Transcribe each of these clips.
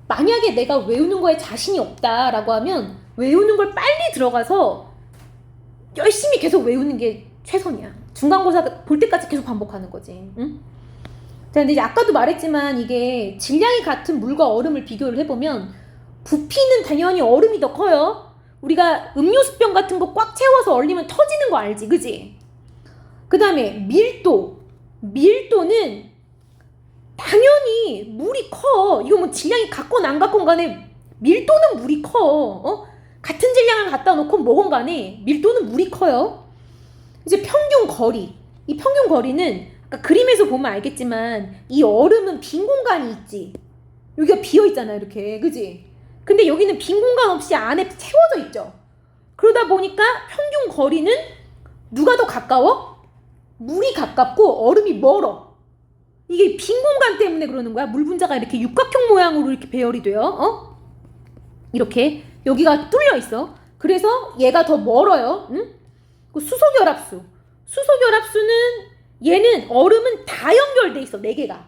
만약에 내가 외우는 거에 자신이 없다라고 하면 외우는 걸 빨리 들어가서 열심히 계속 외우는 게 최선이야. 중간고사 볼 때까지 계속 반복하는 거지. 응? 자, 근데 이제 아까도 말했지만 이게 질량이 같은 물과 얼음을 비교를 해보면 부피는 당연히 얼음이 더 커요. 우리가 음료수병 같은 거 꽉 채워서 얼리면 터지는 거 알지? 그지? 그 다음에 밀도는 당연히 물이 커. 이거 뭐 질량이 같건 안 같건 간에 밀도는 물이 커. 같은 질량을 갖다 놓고 뭐건 간에 밀도는 물이 커요. 이제 평균 거리. 이 평균 거리는 아까 그림에서 보면 알겠지만 이 얼음은 빈 공간이 있지. 여기가 비어 있잖아, 이렇게. 그지? 근데 여기는 빈 공간 없이 안에 채워져 있죠. 그러다 보니까 평균 거리는 누가 더 가까워? 물이 가깝고 얼음이 멀어. 이게 빈 공간 때문에 그러는 거야. 물 분자가 이렇게 육각형 모양으로 이렇게 배열이 돼요. 이렇게 여기가 뚫려 있어. 그래서 얘가 더 멀어요. 응? 수소결합수. 수소결합수는 얘는 얼음은 다 연결돼 있어. 4개가.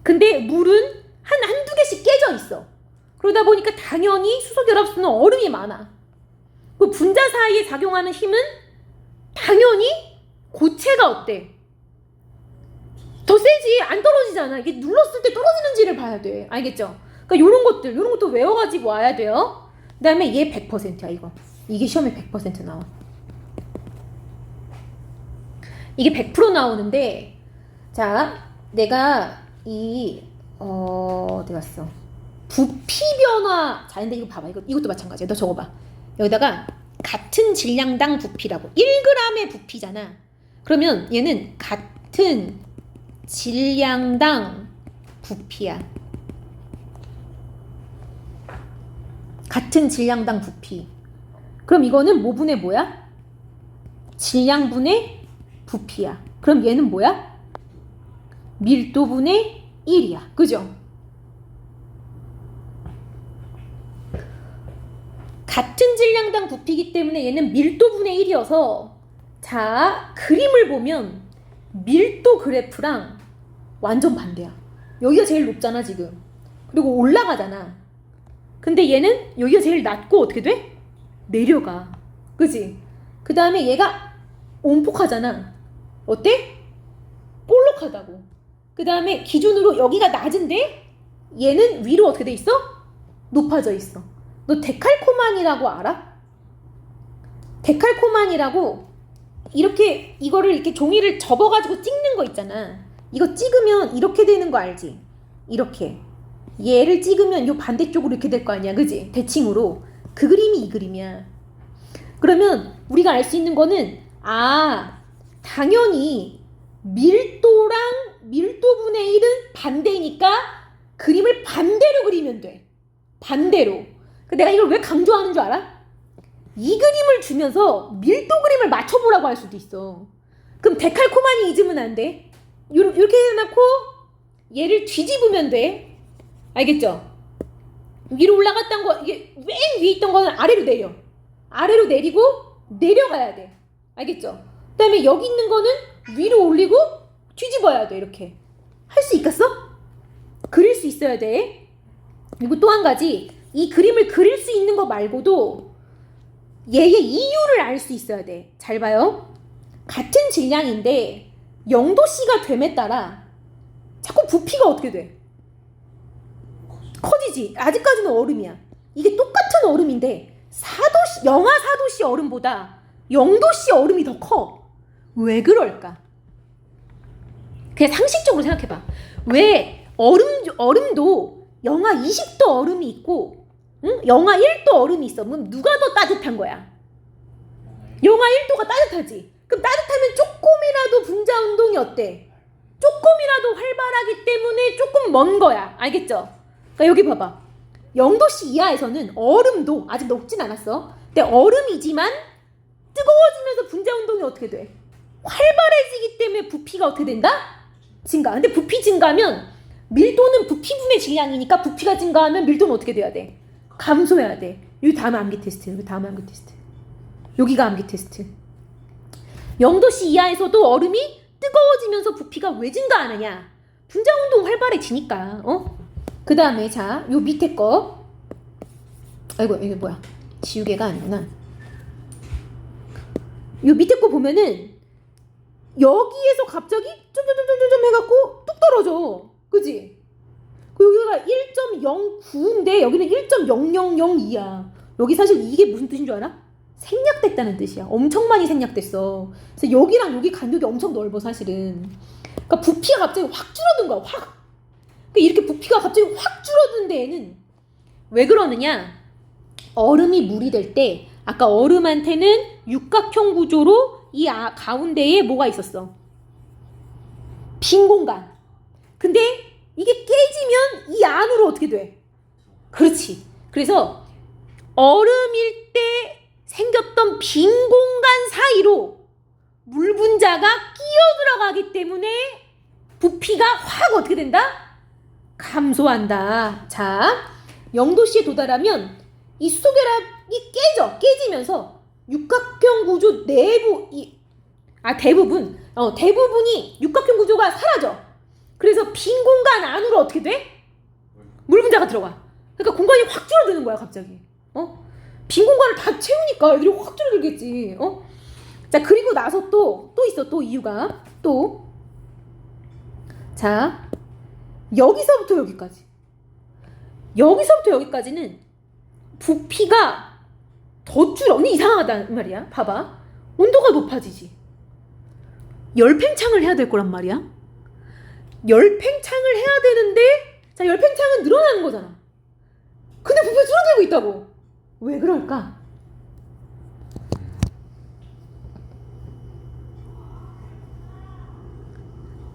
근데 물은 한두 개씩 깨져 있어. 그러다 보니까 당연히 수소결합수는 얼음이 많아. 그 분자 사이에 작용하는 힘은 당연히 고체가 어때? 더 세지. 안 떨어지잖아. 이게 눌렀을 때 떨어지는지를 봐야 돼. 알겠죠? 그러니까 요런 것도 외워가지고 와야 돼요. 그 다음에 얘 100%야, 이거. 이게 시험에 100% 나와. 이게 100% 나오는데, 자, 내가 어디 갔어? 부피 변화. 자, 근데 이거 봐봐. 이것도 마찬가지야. 너 적어봐. 여기다가 같은 질량당 부피라고. 1g의 부피잖아. 그러면 얘는 같은 질량당 부피야. 같은 질량당 부피. 그럼 이거는 뭐분의 뭐야? 질량분의 부피야. 그럼 얘는 뭐야? 밀도분의 1이야. 그죠? 같은 질량당 부피이기 때문에 얘는 밀도분의 1이어서 자, 그림을 보면 밀도 그래프랑 완전 반대야. 여기가 제일 높잖아, 지금. 그리고 올라가잖아. 근데 얘는 여기가 제일 낮고 어떻게 돼? 내려가. 그지? 그 다음에 얘가 온폭하잖아. 어때? 볼록하다고. 그 다음에 기준으로 여기가 낮은데 얘는 위로 어떻게 돼 있어? 높아져 있어. 너 데칼코만이라고 알아? 데칼코만이라고 이렇게 이거를 이렇게 종이를 접어가지고 찍는 거 있잖아. 이거 찍으면 이렇게 되는 거 알지? 이렇게. 얘를 찍으면 요 반대쪽으로 이렇게 될 거 아니야. 그지? 대칭으로. 그 그림이 이 그림이야. 그러면 우리가 알 수 있는 거는 당연히 밀도랑 밀도분의 1은 반대니까 그림을 반대로 그리면 돼. 반대로. 내가 이걸 왜 강조하는 줄 알아? 이 그림을 주면서 밀도 그림을 맞춰보라고 할 수도 있어. 그럼 데칼코만이 잊으면 안 돼. 이렇게 해놓고 얘를 뒤집으면 돼. 알겠죠? 위로 올라갔던 거, 이게 맨 위에 있던 거는 아래로 내려. 아래로 내리고 내려가야 돼. 알겠죠? 그 다음에 여기 있는 거는 위로 올리고 뒤집어야 돼. 이렇게. 할 수 있겠어? 그릴 수 있어야 돼. 그리고 또 한 가지, 이 그림을 그릴 수 있는 거 말고도 얘의 이유를 알 수 있어야 돼. 잘 봐요. 같은 질량인데 0도씨가 됨에 따라 자꾸 부피가 어떻게 돼? 커지지. 아직까지는 얼음이야. 이게 똑같은 얼음인데 4도씨, 영하 4도씨 얼음보다 0도씨 얼음이 더 커. 왜 그럴까? 그냥 상식적으로 생각해봐. 왜 얼음도 영하 20도 얼음이 있고 영하 1도 얼음이 있어. 그럼 누가 더 따뜻한 거야? 영하 1도가 따뜻하지. 그럼 따뜻하면 조금이라도 분자 운동이 어때? 조금이라도 활발하기 때문에 조금 먼 거야. 알겠죠? 그러니까 여기 봐봐. 0도씨 이하에서는 얼음도 아직 녹진 않았어. 근데 얼음이지만 뜨거워지면서 분자 운동이 어떻게 돼? 활발해지기 때문에 부피가 어떻게 된다? 증가. 근데 부피 증가하면 밀도는 부피분의 질량이니까 부피가 증가하면 밀도는 어떻게 돼야 돼? 감소해야 돼. 여기 다음에 암기 테스트. 여기 다음에 암기 테스트. 여기가 암기 테스트. 0도씨 이하에서도 얼음이 뜨거워지면서 부피가 왜 증가하느냐? 분자 운동 활발해지니까. 그 다음에 자, 요 밑에 거. 아이고, 이게 뭐야? 지우개가 아니구나. 요 밑에 거 보면은 여기에서 갑자기 점점점점점 해갖고 뚝 떨어져. 그지? 여기가 1.09인데 여기는 1.0002야. 여기 사실 이게 무슨 뜻인 줄 알아? 생략됐다는 뜻이야. 엄청 많이 생략됐어. 그래서 여기랑 여기 간격이 엄청 넓어 사실은. 그러니까 부피가 갑자기 확 줄어든 거야. 확. 그러니까 이렇게 부피가 갑자기 확 줄어든 데에는 왜 그러느냐? 얼음이 물이 될 때 아까 얼음한테는 육각형 구조로 이 가운데에 뭐가 있었어? 빈 공간. 근데 이게 깨지면 이 안으로 어떻게 돼? 그렇지. 그래서 얼음일 때 생겼던 빈 공간 사이로 물 분자가 끼어 들어가기 때문에 부피가 확 어떻게 된다? 감소한다. 자, 0도씨에 도달하면 이 수소결합이 깨지면서 육각형 구조 내부 대부분이 육각형 구조가 사라져. 그래서 빈 공간 안으로 어떻게 돼? 물 분자가 들어가. 그러니까 공간이 확 줄어드는 거야 갑자기. 빈 공간을 다 채우니까 애들이 확 줄어들겠지. 자, 그리고 나서 또 있어. 또 이유가 자, 여기서부터 여기까지는 부피가 더 줄어. 근데 이상하단 말이야. 봐봐. 온도가 높아지지. 열팽창을 해야 될 거란 말이야. 열팽창을 해야 되는데, 자, 열팽창은 늘어나는 거잖아. 근데 부피가 줄어들고 있다고. 왜 그럴까?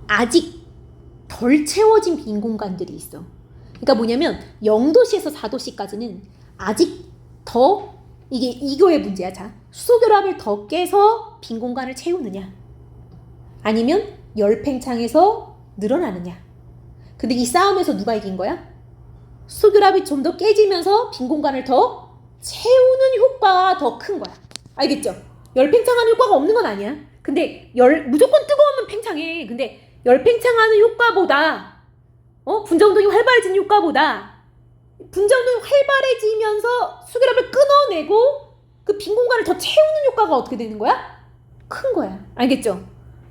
아직 덜 채워진 빈 공간들이 있어. 그러니까 뭐냐면 0도씨에서 4도씨까지는 아직 더 이거의 문제야. 자, 수소결합을 더 깨서 빈 공간을 채우느냐, 아니면 열팽창에서 늘어나느냐. 근데 이 싸움에서 누가 이긴 거야? 수소결합이 좀 더 깨지면서 빈 공간을 더 채우는 효과가 더 큰 거야. 알겠죠? 열팽창하는 효과가 없는 건 아니야. 근데 무조건 뜨거우면 팽창해. 근데 열팽창하는 효과보다 분자운동이 활발해지는 효과보다 분자운동이 활발해지면서 수결합을 끊어내고 그 빈 공간을 더 채우는 효과가 어떻게 되는 거야? 큰 거야. 알겠죠?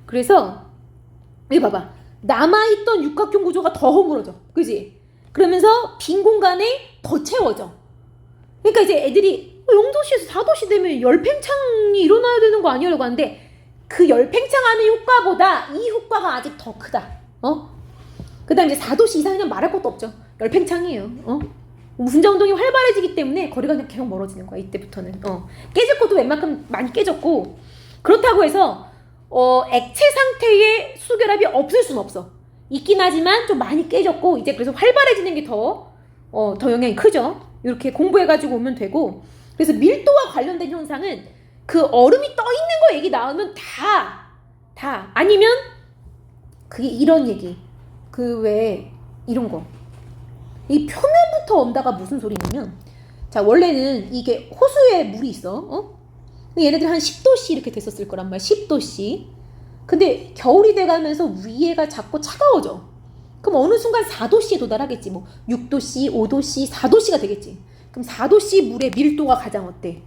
그래서 여기 봐봐. 남아있던 육각형 구조가 더 허물어져. 그지? 그러면서 빈 공간에 더 채워져. 그러니까 이제 애들이 0도씨에서 4도씨 되면 열팽창이 일어나야 되는 거 아니라고 하는데, 그 열팽창하는 효과보다 이 효과가 아직 더 크다. 그 다음 이제 4도씨 이상이면 말할 것도 없죠. 열팽창이에요. 분자운동이 활발해지기 때문에 거리가 그냥 계속 멀어지는 거야. 이때부터는. 깨질 것도 웬만큼 많이 깨졌고, 그렇다고 해서 액체 상태의 수결합이 없을 수는 없어. 있긴 하지만 좀 많이 깨졌고, 이제 그래서 활발해지는 게 더 영향이 크죠. 이렇게 공부해가지고 오면 되고. 그래서 밀도와 관련된 현상은 그 얼음이 떠 있는 거 얘기 나오면 다 아니면 그게 이런 얘기, 그 왜 이런 거, 이 표면부터 온다가 무슨 소리냐면, 자, 원래는 이게 호수에 물이 있어. 얘네들 한 10도씨 이렇게 됐었을 거란 말이야. 10도씨. 근데 겨울이 돼가면서 위에가 자꾸 차가워져. 그럼 어느 순간 4도씨에 도달하겠지. 뭐 6도씨, 5도씨, 4도씨가 되겠지. 그럼 4도씨 물의 밀도가 가장 어때?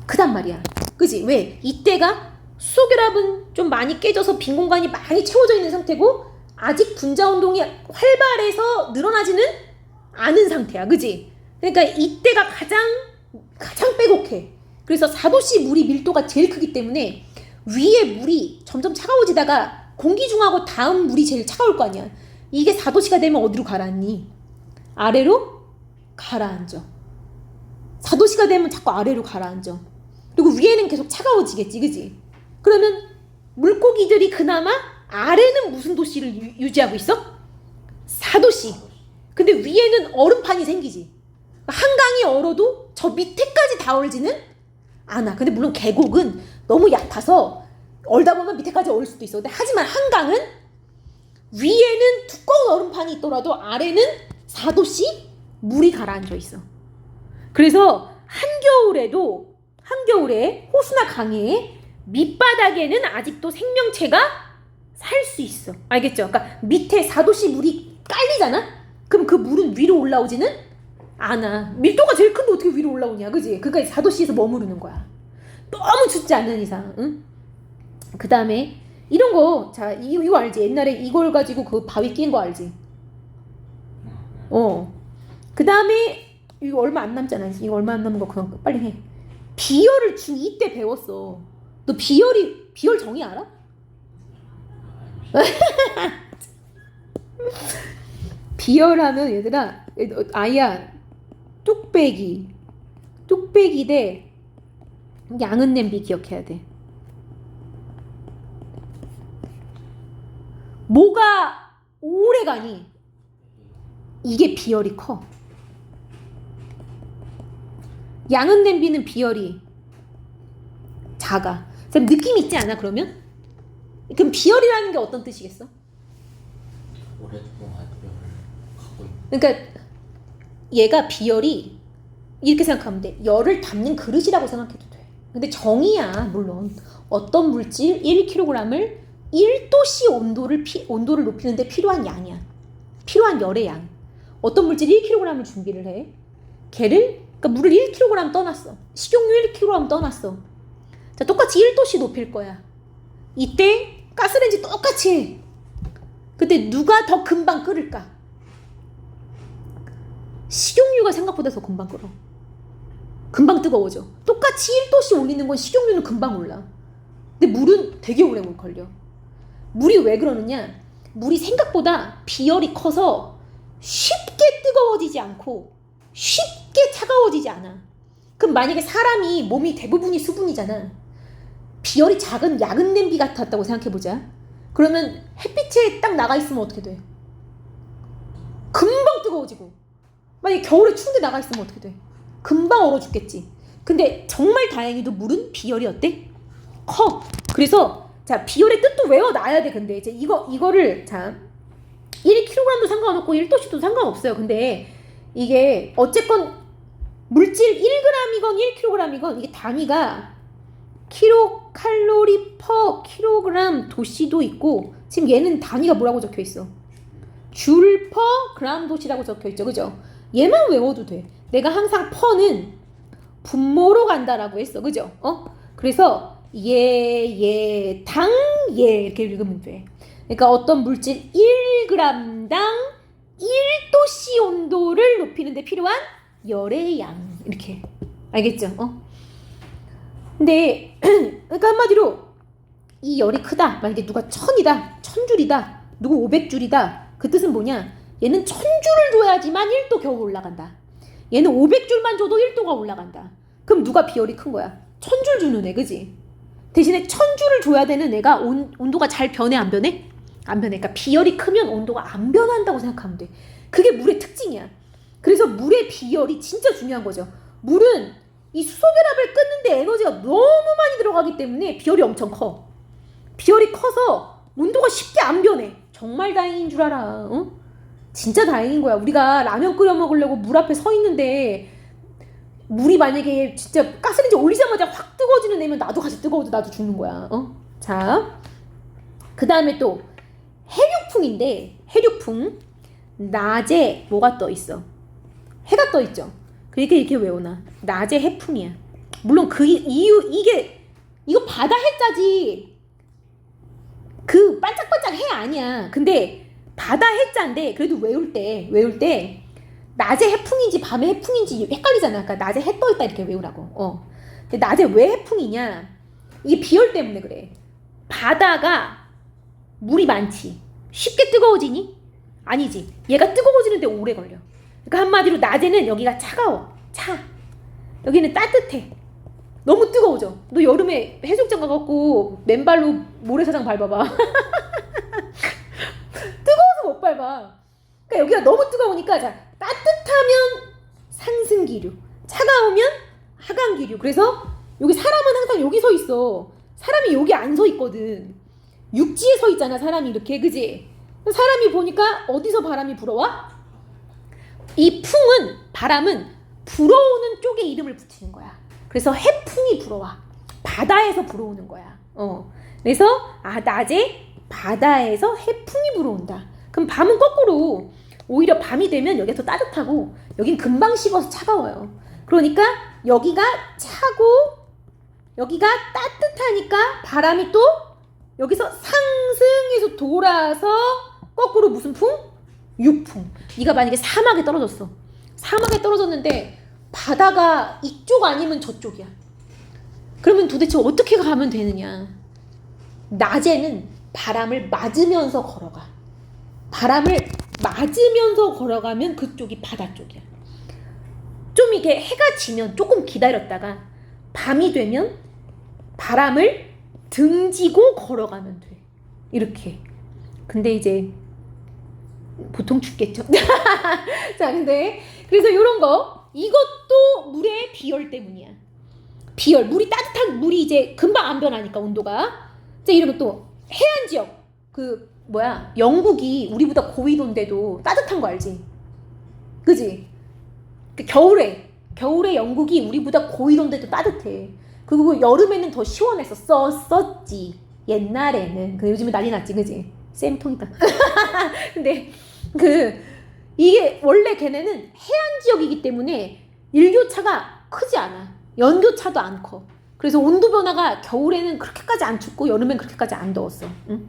크단 말이야. 그지? 왜? 이때가 수소결합은 좀 많이 깨져서 빈 공간이 많이 채워져 있는 상태고, 아직 분자운동이 활발해서 늘어나지는 않은 상태야. 그지? 그러니까 이때가 가장 빼곡해. 그래서 4도씨 물이 밀도가 제일 크기 때문에 위에 물이 점점 차가워지다가 공기중하고 다음 물이 제일 차가울 거 아니야. 이게 4도씨가 되면 어디로 가라앉니? 아래로 가라앉아. 4도씨가 되면 자꾸 아래로 가라앉아. 그리고 위에는 계속 차가워지겠지. 그지? 그러면 물고기들이 그나마 아래는 무슨 도씨를 유지하고 있어? 4도씨. 근데 위에는 얼음판이 생기지. 한강이 얼어도 저 밑에까지 다 얼지는 않아. 근데 물론 계곡은 너무 얕아서 얼다 보면 밑에까지 얼을 수도 있어. 근데 하지만 한강은 위에는 두꺼운 얼음판이 있더라도 아래는 4도씨 물이 가라앉아 있어. 그래서 한겨울에 호수나 강에 밑바닥에는 아직도 생명체가 살 수 있어. 알겠죠? 그러니까 밑에 4도씨 물이 깔리잖아? 그럼 그 물은 위로 올라오지는 않아. 밀도가 제일 큰데 어떻게 위로 올라오냐, 그지? 그러니까 4도씨에서 머무르는 거야. 너무 춥지 않는 이상. 응? 그 다음에 이런 거, 자, 이거 알지? 옛날에 이걸 가지고 그 바위 낀 거 알지? 그 다음에 이거 얼마 안 남잖아. 이거 얼마 안 남은 거 그냥 빨리 해. 비열을 중2 때 배웠어. 너 비열 정의 알아? 비열하면 얘들아, 아야, 뚝배기 대 양은 냄비 기억해야 돼. 뭐가 오래 가니? 이게 비열이 커. 양은 냄비는 비열이 작아. 느낌 있지 않아 그러면? 그럼 비열이라는 게 어떤 뜻이겠어? 오랫동안 열을 갖고 있는. 그러니까 얘가 비열이 이렇게 생각하면 돼. 열을 담는 그릇이라고 생각해도 돼. 근데 정의야. 물론 어떤 물질 1kg을 1도씨 온도를 높이는데 필요한 양이야. 필요한 열의 양. 어떤 물질 1kg을 준비를 해. 그러니까 물을 1kg 떠났어. 식용유 1kg 떠났어. 자, 똑같이 1도씨 높일 거야. 이때 가스레인지 똑같이 해. 그때 누가 더 금방 끓을까? 식용유가 생각보다 더 금방 끓어. 금방 뜨거워져. 똑같이 1도씨 올리는 건 식용유는 금방 올라. 근데 물은 되게 오래 걸려. 물이 왜 그러느냐? 물이 생각보다 비열이 커서 쉽게 뜨거워지지 않고 쉽게 차가워지지 않아. 그럼 만약에 사람이 몸이 대부분이 수분이잖아. 비열이 작은 약은 냄비 같았다고 생각해보자. 그러면 햇빛에 딱 나가 있으면 어떻게 돼? 금방 뜨거워지고. 만약에 겨울에 추운데 나가 있으면 어떻게 돼? 금방 얼어 죽겠지. 근데 정말 다행히도 물은 비열이 어때? 커. 그래서 자, 비열의 뜻도 외워놔야 돼. 근데 이제 이거를 자 1kg도 상관없고 1도씨도 상관없어요. 근데 이게 어쨌건 물질 1g이건 1kg이건 이게 단위가 킬로칼로리 퍼 킬로그램 도씨도 있고, 지금 얘는 단위가 뭐라고 적혀 있어? 줄 퍼 그램 도씨라고 적혀 있죠. 그죠? 얘만 외워도 돼. 내가 항상 퍼는 분모로 간다라고 했어. 그죠? 그래서 당 이렇게 읽으면 돼. 그러니까 어떤 물질 1g당 1도씨 온도를 높이는 데 필요한 열의 양. 이렇게. 알겠죠? 근데 그러니까 한마디로 이 열이 크다. 만약에 누가 1000이다. 1000줄이다. 누구 500줄이다. 그 뜻은 뭐냐? 얘는 1000줄을 줘야지만 1도 겨우 올라간다. 얘는 500줄만 줘도 1도가 올라간다. 그럼 누가 비열이 큰 거야? 1000줄 주는 애, 그지? 대신에 1000줄을 줘야 되는 애가 온도가 잘 변해, 안 변해? 안 변해. 그러니까 비열이 크면 온도가 안 변한다고 생각하면 돼. 그게 물의 특징이야. 그래서 물의 비열이 진짜 중요한 거죠. 물은 이 수소결합을 끊는데 에너지가 너무 많이 들어가기 때문에 비열이 엄청 커. 비열이 커서 온도가 쉽게 안 변해. 정말 다행인 줄 알아. 진짜 다행인 거야. 우리가 라면 끓여 먹으려고 물 앞에 서 있는데 물이 만약에 진짜 가스레인지 올리자마자 확 뜨거워지는 애면 나도 같이 뜨거워져. 나도 죽는 거야. 자, 그 다음에 또 해류풍인데, 해류풍 낮에 뭐가 떠 있어? 해가 떠 있죠. 그러니까 이렇게 외워놔. 낮에 해풍이야. 물론 그 이유 이거 바다 해자지. 그 반짝반짝 해 아니야. 근데 바다 해자인데 그래도 외울 때 낮에 해풍인지 밤에 해풍인지 헷갈리잖아. 그러니까 낮에 해 떠 있다 이렇게 외우라고. 근데 낮에 왜 해풍이냐? 이게 비열 때문에 그래. 바다가 물이 많지. 쉽게 뜨거워지니? 아니지. 얘가 뜨거워지는데 오래 걸려. 그러니까 한마디로 낮에는 여기가 차가워. 여기는 따뜻해. 너무 뜨거워져. 너 여름에 해수욕장 가갖고 맨발로 모래사장 밟아봐. 뜨거워서 못 밟아. 그러니까 여기가 너무 뜨거우니까 자, 따뜻하면 상승기류, 차가우면 하강기류. 그래서 여기 사람은 항상 여기 서 있어. 사람이 여기 안 서 있거든. 육지에 서 있잖아. 사람이 이렇게, 그지? 사람이 보니까 어디서 바람이 불어와? 이 바람은 불어오는 쪽에 이름을 붙이는 거야. 그래서 해풍이 불어와. 바다에서 불어오는 거야. 그래서 낮에 바다에서 해풍이 불어온다. 그럼 밤은 거꾸로 오히려 밤이 되면 여기가 더 따뜻하고 여긴 금방 식어서 차가워요. 그러니까 여기가 차고 여기가 따뜻하니까 바람이 또 여기서 상승해서 돌아서 거꾸로 무슨 풍? 육풍. 네가 만약에 사막에 떨어졌어. 사막에 떨어졌는데 바다가 이쪽 아니면 저쪽이야. 그러면 도대체 어떻게 가면 되느냐? 낮에는 바람을 맞으면서 걸어가. 바람을 맞으면서 걸어가면 그쪽이 바다 쪽이야. 좀 이게 해가 지면 조금 기다렸다가 밤이 되면 바람을 등지고 걸어가면 돼. 이렇게. 근데 이제 보통 춥겠죠. 자, 근데 그래서 이런 거 이것도 물의 비열 때문이야. 비열, 물이 따뜻한 물이 이제 금방 안 변하니까 온도가. 자, 이러면 또 해안 지역 영국이 우리보다 고위도인데도 따뜻한 거 알지? 그지? 그 겨울에 영국이 우리보다 고위도인데도 따뜻해. 그리고 여름에는 더 시원했었지 옛날에는. 그 요즘에 난리 났지, 그지? 쌤통이다. 근데 이게 원래 걔네는 해안 지역이기 때문에 일교차가 크지 않아. 연교차도 안 커. 그래서 온도 변화가 겨울에는 그렇게까지 안 춥고 여름엔 그렇게까지 안 더웠어. 응?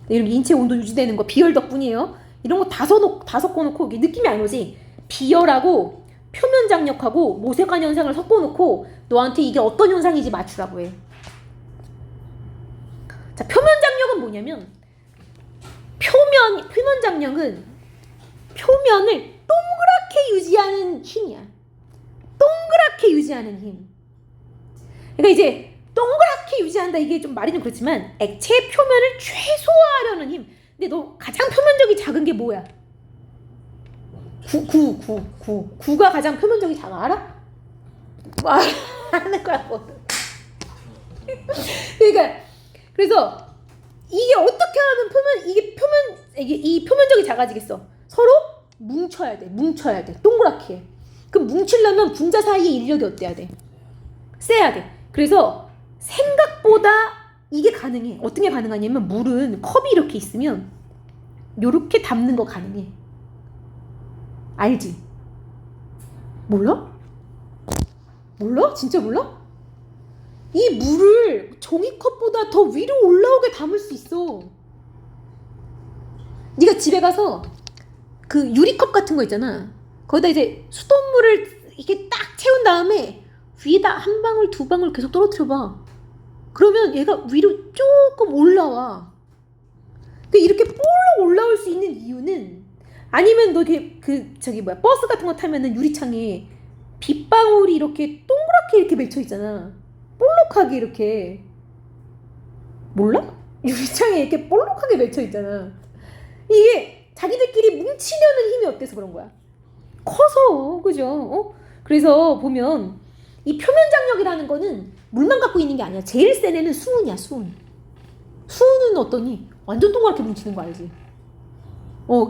이렇게 인체 온도 유지되는 거 비열 덕분이에요. 이런 거 다 섞어놓고 이게 느낌이 안 오지? 비열하고 표면 장력하고 모세관 현상을 섞어놓고 너한테 이게 어떤 현상인지 맞추라고 해. 자, 표면 장력은 뭐냐면 표면 장력은 표면을 동그랗게 유지하는 힘이야. 동그랗게 유지하는 힘. 그러니까 이제 동그랗게 유지한다, 이게 좀 말이 좀 그렇지만 액체의 표면을 최소화하려는 힘. 근데 너 가장 표면적이 작은 게 뭐야? 구가 가장 표면적이 작아, 알아? 하는 거라고. 그러니까 그래서 이게 어떻게 하면 이 표면적이 작아지겠어? 서로 뭉쳐야 돼. 동그랗게. 그럼 뭉치려면 분자 사이의 인력이 어때야 돼? 세야 돼. 그래서 생각보다 이게 가능해. 어떤 게 가능하냐면 물은 컵이 이렇게 있으면 요렇게 담는 거 가능해. 알지? 몰라? 진짜 몰라? 이 물을 종이컵보다 더 위로 올라오게 담을 수 있어. 네가 집에 가서 그 유리컵 같은 거 있잖아. 거기다 이제 수돗물을 이렇게 딱 채운 다음에 위에다 한 방울 두 방울 계속 떨어뜨려봐. 그러면 얘가 위로 조금 올라와. 근데 이렇게 볼록 올라올 수 있는 이유는, 아니면 너 이렇게 버스 같은 거 타면은 유리창에 빗방울이 이렇게 동그랗게 이렇게 맺혀 있잖아. 볼록하게 이렇게. 몰라? 유리창에 이렇게 볼록하게 맺혀 있잖아. 이게 자기들끼리 뭉치려는 힘이 어때서 그런 거야? 커서. 그죠? 그래서 보면 이 표면 장력이라는 거는 물만 갖고 있는 게 아니야. 제일 센 애는 수은이야, 수은. 수은은 어떠니? 완전 동그랗게 뭉치는 거 알지?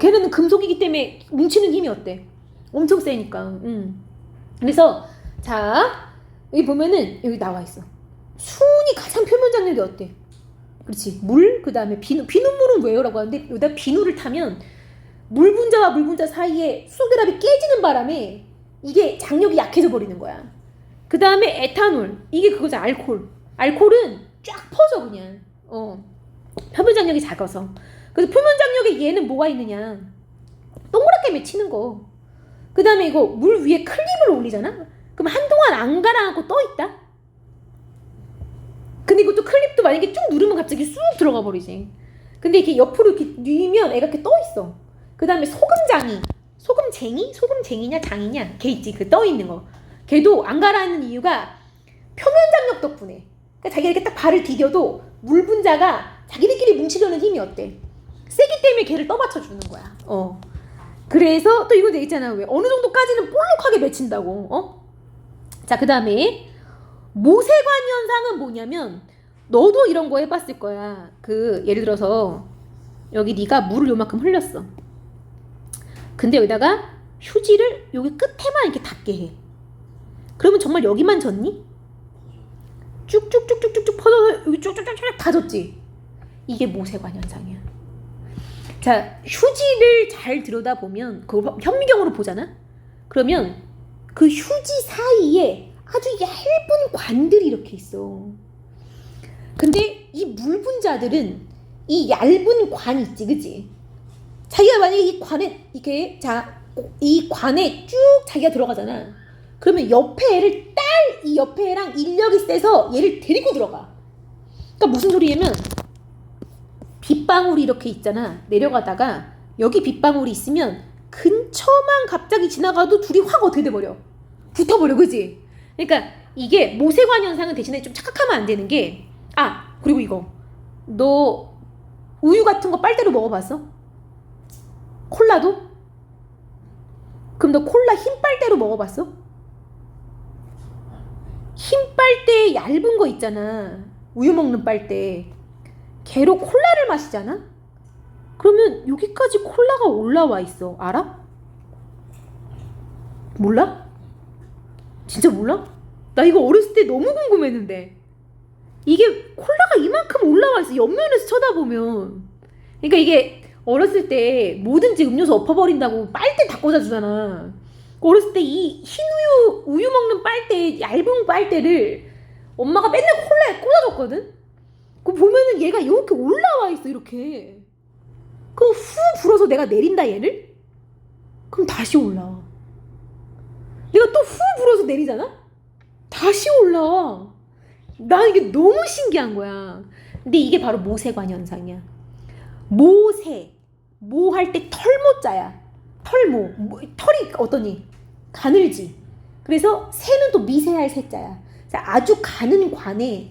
걔네는 금속이기 때문에 뭉치는 힘이 어때? 엄청 세니까. 그래서 자, 여기 보면은 여기 나와 있어. 수은이 가장 표면 장력이 어때? 그렇지. 물, 그 다음에 비누. 비눗물은 왜요? 라고 하는데 여기다 비누를 타면 물 분자와 물 분자 사이에 수소결합이 깨지는 바람에 이게 장력이 약해져 버리는 거야. 그 다음에 에탄올. 이게 그거잖아. 알코올은 쫙 퍼져 그냥. 표면 장력이 작아서. 그래서 표면 장력에 얘는 뭐가 있느냐? 동그랗게 맺히는 거. 그 다음에 이거 물 위에 클립을 올리잖아? 그럼 한동안 안 가라앉고 떠 있다? 근데 이것도 클립도 만약에 쭉 누르면 갑자기 쑥 들어가 버리지. 근데 이렇게 옆으로 이렇게 뉘면 애가 이렇게 떠 있어. 그 다음에 소금쟁이. 소금쟁이냐 장이냐? 걔 있지. 그 떠 있는 거. 걔도 안 가라앉는 이유가 표면 장력 덕분에. 그러니까 자기가 이렇게 딱 발을 디뎌도 물 분자가 자기들끼리 뭉치려는 힘이 어때? 세기 때문에 걔를 떠받쳐 주는 거야. 그래서 또 이거 돼 있잖아. 왜 어느 정도까지는 볼록하게 맺힌다고. 자, 그 다음에 모세관 현상은 뭐냐면, 너도 이런 거 해봤을 거야. 예를 들어서 여기 네가 물을 요만큼 흘렸어. 근데 여기다가 휴지를 여기 끝에만 이렇게 닿게 해. 그러면 정말 여기만 젖니? 쭉쭉쭉쭉쭉 퍼져서 여기 쭉쭉쭉쭉 다 젖지. 이게 모세관 현상이야. 자, 휴지를 잘 들여다보면 그걸 현미경으로 보잖아? 그러면 그 휴지 사이에 아주 얇은 관들이 이렇게 있어. 근데 이 물 분자들은 이 얇은 관 있지, 그치? 자기가 만약에 이 관에 이렇게 이 관에 쭉 자기가 들어가잖아. 그러면 옆에 애를 이 옆에 애랑 인력이 세서 얘를 데리고 들어가. 그러니까 무슨 소리냐면 빗방울이 이렇게 있잖아. 내려가다가 여기 빗방울이 있으면 근처만 갑자기 지나가도 둘이 확 어떻게 돼버려? 붙어버려, 그치? 그러니까 이게 모세관 현상은 대신에 좀 착각하면 안 되는 게, 그리고 이거 너 우유 같은 거 빨대로 먹어봤어? 콜라도? 그럼 너 콜라 흰 빨대로 먹어봤어? 흰 빨대 얇은 거 있잖아. 우유 먹는 빨대. 걔로 콜라를 마시잖아? 그러면 여기까지 콜라가 올라와 있어. 알아? 몰라? 진짜 몰라? 나 이거 어렸을 때 너무 궁금했는데. 이게 콜라가 이만큼 올라와 있어. 옆면에서 쳐다보면. 그러니까 이게 어렸을 때 뭐든지 음료수 엎어버린다고 빨대 다 꽂아주잖아. 어렸을 때 이 흰 우유 먹는 빨대, 얇은 빨대를 엄마가 맨날 콜라에 꽂아줬거든? 그거 보면은 얘가 이렇게 올라와 있어, 이렇게. 그럼 후 불어서 내가 내린다, 얘를? 그럼 다시 올라와. 내가 또 후 불어서 내리잖아? 다시 올라와. 나 이게 너무 신기한 거야. 근데 이게 바로 모세관 현상이야. 모 할 때 털모자야. 털이 어떠니? 가늘지. 그래서 새는 또 미세할 새자야. 아주 가는 관에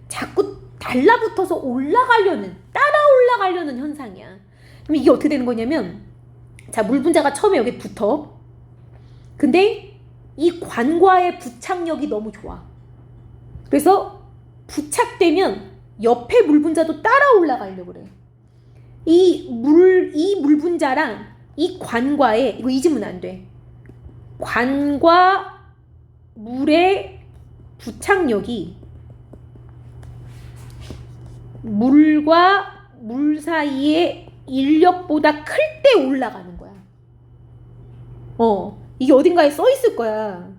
자꾸 달라붙어서 따라 올라가려는 현상이야. 그럼 이게 어떻게 되는 거냐면, 자, 물 분자가 처음에 여기 붙어. 근데 이 관과의 부착력이 너무 좋아. 그래서 부착되면 옆에 물 분자도 따라 올라가려고 그래. 이 물 분자랑 이 관과의, 이거 잊으면 안 돼. 관과 물의 부착력이 물과 물 사이의 인력보다 클 때 올라가는 거야. 이게 어딘가에 써 있을 거야.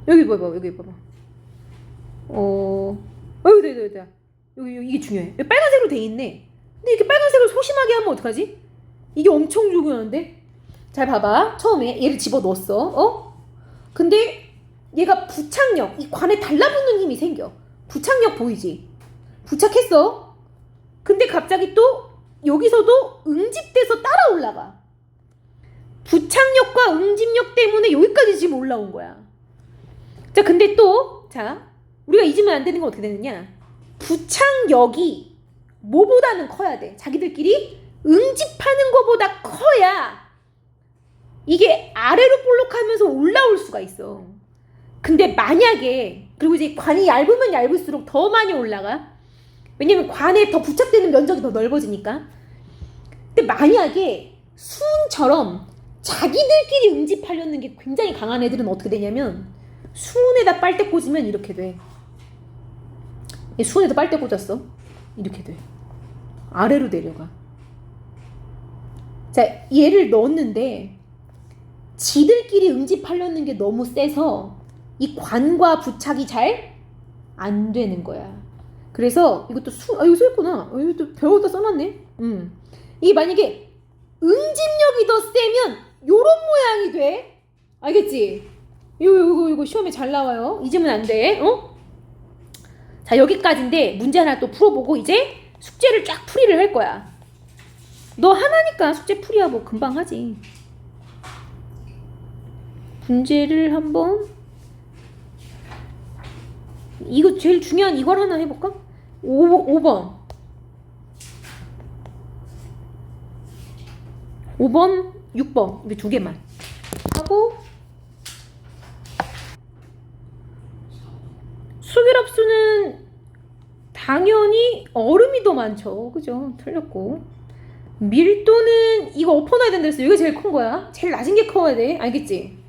여기 봐봐. 여기 이게 중요해. 여기 빨간색으로 돼 있네. 근데 이렇게 빨간색을 소심하게 하면 어떡하지? 이게 엄청 중요한데? 잘 봐봐. 처음에 얘를 집어 넣었어. 근데 얘가 부착력, 이 관에 달라붙는 힘이 생겨. 부착력 보이지? 부착했어. 근데 갑자기 또 여기서도 응집돼서 따라 올라가. 부착력과 응집력 때문에 여기까지 지금 올라온 거야. 자, 근데 또, 우리가 잊으면 안 되는 건 어떻게 되느냐? 부착력이 뭐보다는 커야 돼. 자기들끼리 응집하는 것보다 커야 이게 아래로 볼록하면서 올라올 수가 있어. 근데 만약에, 그리고 이제 관이 얇으면 얇을수록 더 많이 올라가. 왜냐면 관에 더 부착되는 면적이 더 넓어지니까. 근데 만약에 수은처럼 자기들끼리 응집하려는 게 굉장히 강한 애들은 어떻게 되냐면, 수은에다 빨대 꽂으면 이렇게 돼. 수은에다 빨대 꽂았어. 이렇게 돼. 아래로 내려가. 자, 얘를 넣었는데 지들끼리 응집하려는 게 너무 세서 이 관과 부착이 잘 안 되는 거야. 그래서 이것도 여기 써있구나. 이것도 별것도 써놨네. 이게 만약에 응집력이 더 세면 요런 모양이 돼. 알겠지? 이거 시험에 잘 나와요. 잊으면 안 돼. 자, 여기까지인데 문제 하나 또 풀어보고 이제 숙제를 쫙 풀이를 할 거야. 너 하나니까 숙제 풀이야 뭐 금방 하지. 문제를 한번, 이거 제일 중요한 이걸 하나 해볼까? 5번 6번 이거 두 개만 하고, 수결합수는 당연히 얼음이 더 많죠. 그죠? 틀렸고, 밀도는 이거 엎어놔야 된다 했어. 여기가 제일 큰 거야. 제일 낮은 게 커야 돼. 알겠지?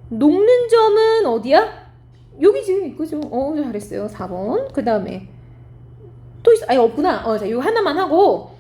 녹는 점은 어디야? 여기지, 그죠? 잘했어요. 4번. 그 다음에 또 있어. 아니 없구나. 자, 이거 하나만 하고